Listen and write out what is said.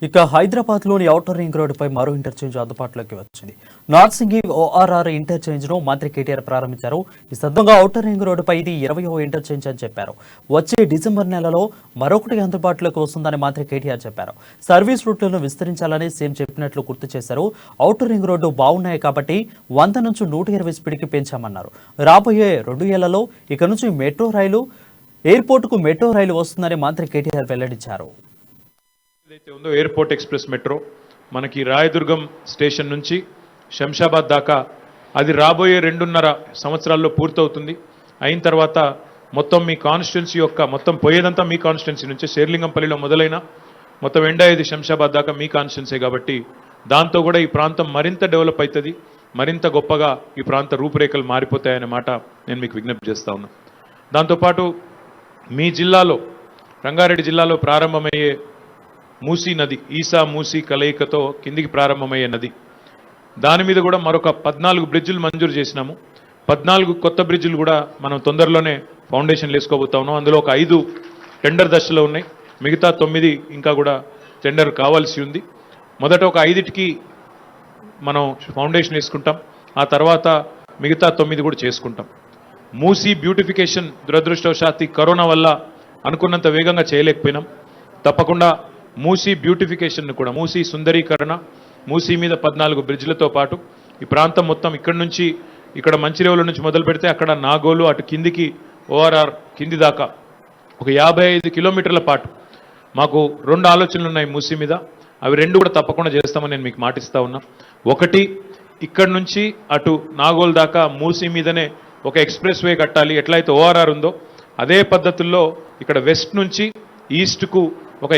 ఇక హైదరాబాద్లోని outer ring రోడ్డుపై మరో ఇంటర్చేంజ్ అందుబాటులోకి వచ్చింది. నార్సింగి ORR ఇంటర్చేంజ్ను మంత్రి కేటీఆర్ ప్రారంభించారు. ఈ సందర్భంగా ఔటర్ రింగ్ రోడ్డుపై ఇది 20వ ఇంటర్చేంజ్ అని చెప్పారు. వచ్చే డిసెంబర్ నెలలో మరొకటి అందుబాటులోకి వస్తుందని మంత్రి కేటీఆర్ చెప్పారు. సర్వీస్ రూట్లను విస్తరించాలని సీఎం చెప్పినట్లు గుర్తు చేశారు. ఔటర్ రింగ్ రోడ్డు బాగున్నాయి కాబట్టి 100 నుంచి 120 స్పీడ్కి పెంచామన్నారు. రాబోయే 2 ఏళ్లలో ఇక నుంచి ఎయిర్పోర్టుకు మెట్రో రైలు వస్తుందని మంత్రి కేటీఆర్ వెల్లడించారు. ఏదైతే ఉందో ఎయిర్పోర్ట్ ఎక్స్ప్రెస్ మెట్రో మనకి రాయదుర్గం స్టేషన్ నుంచి శంషాబాద్ దాకా అది రాబోయే 2.5 సంవత్సరాల్లో పూర్తవుతుంది. అయిన తర్వాత మొత్తం మీ కాన్స్టిట్యున్సీ యొక్క మొత్తం పోయేదంతా మీ కాన్స్టిట్యున్సీ నుంచి శేర్లింగంపల్లిలో మొదలైన మొత్తం ఎండ్ శంషాబాద్ దాకా మీ కాన్స్టిట్యున్సీ కాబట్టి దాంతో కూడా ఈ ప్రాంతం మరింత డెవలప్ అవుతుంది, మరింత గొప్పగా ఈ ప్రాంత రూపురేఖలు మారిపోతాయనే మాట నేను మీకు విజ్ఞప్తి చేస్తా ఉన్నా. దాంతోపాటు మీ జిల్లాలో రంగారెడ్డి జిల్లాలో ప్రారంభమయ్యే మూసీ నది ఈసా మూసీ కలయికతో కిందికి ప్రారంభమయ్యే నది దాని మీద కూడా మరొక 14 బ్రిడ్జిలు మంజూరు చేసినాము. 14 కొత్త బ్రిడ్జిలు కూడా మనం తొందరలోనే ఫౌండేషన్లు వేసుకోబోతా ఉన్నాం. అందులో ఒక 5 టెండర్ దశలో ఉన్నాయి, మిగతా 9 ఇంకా కూడా టెండర్ కావాల్సి ఉంది. మొదట ఒక 5టికి మనం ఫౌండేషన్ వేసుకుంటాం, ఆ తర్వాత మిగతా 9 కూడా చేసుకుంటాం. మూసీ బ్యూటిఫికేషన్ దురదృష్టవశాత్తు కరోనా వల్ల అనుకున్నంత వేగంగా చేయలేకపోయినాం. తప్పకుండా మూసీ బ్యూటిఫికేషన్ కూడా మూసీ సుందరీకరణ మూసీ మీద 14 బ్రిడ్జ్లతో పాటు ఈ ప్రాంతం మొత్తం ఇక్కడ నుంచి ఇక్కడ మంచిర్యాల నుంచి మొదలు పెడితే అక్కడ నాగోలు అటు కిందికి ORR కింది దాకా ఒక 55 కిలోమీటర్ల పాటు మాకు 2 ఆలోచనలు ఉన్నాయి మూసీ మీద. అవి 2 కూడా తప్పకుండా చేస్తామని నేను మీకు మాటిస్తా ఉన్నా. ఒకటి, ఇక్కడ నుంచి అటు నాగోల్ దాకా మూసీ మీదనే ఒక ఎక్స్ప్రెస్ వే కట్టాలి. ఎట్లయితే ORR ఉందో అదే పద్ధతుల్లో ఇక్కడ వెస్ట్ నుంచి ఈస్ట్కు ఒక